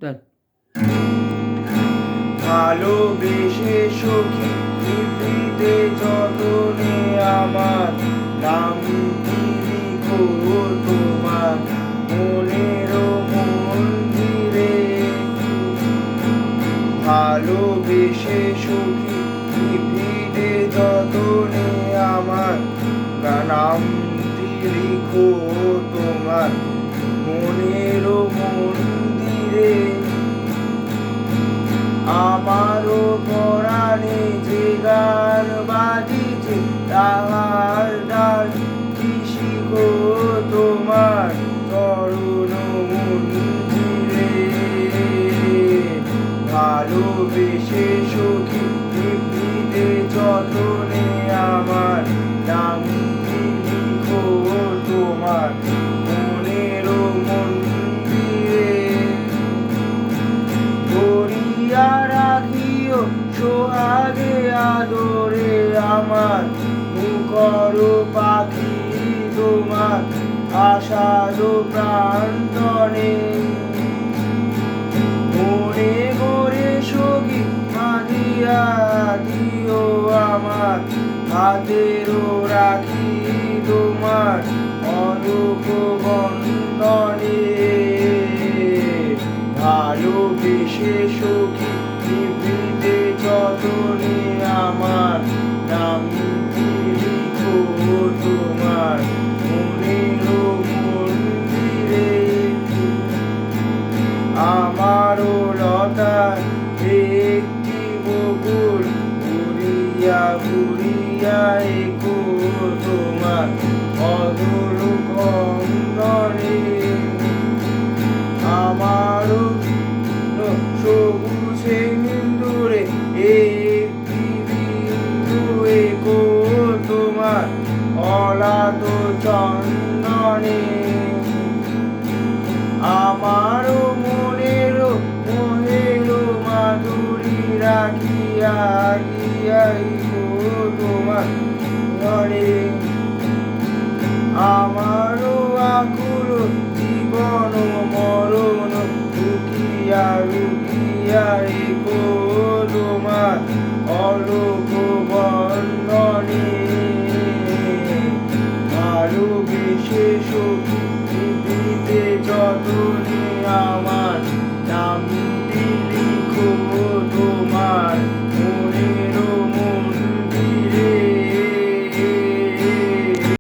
দেন। ভালোবেসে সখী নিভৃতে যতনে আমার নামটি লিখো তোমার মনের মন্দিরে। ভালোবেসে সখী নিভৃতে যতনে আমার নামটি লিখো তোমার মনের মন্দিরে। আমারও পরাণে যে গান বাজিছে তাহার ডাক শিখো তোমার চরণ মন্দিরে। ভালোবেসে সখী নিভৃতে যতনে আমার নামটি লিখো তোমার মনের মন্দিরে। ধরিয়া রাখিও সোহাগে আদরে আমার মুখর পাখি তোমার আষাঢ় প্রান্তরে। মনে করে সখী বাঁধিয়া দিও আমার হাতেরও রাখি তোমার অরূপ বন্ধনে। ভালোবেসে সখী নিভৃতে যতনে আমার নামটি লিখো তোমার মনের মন্দিরে। আমারও লতার একটি বকুল ঘুরিয়া ঘুরিয়া এগো তোমার অদূর কন্দরে। আমারও সবুজে হিন্দুরে একটি বিন্দু এগো তোমার অলাত চন্দনে। আমারও মনের মোহের মাধুরী রাখিয়া গিয়াই গো তোমার ঘরে। আমারও আকুল জীবন মরণ রুকিয়া রুকিয়া গো তোমার অলোক বন্ধনে। ভালোবেসে সখী নিভৃতে যতনে আমার নাম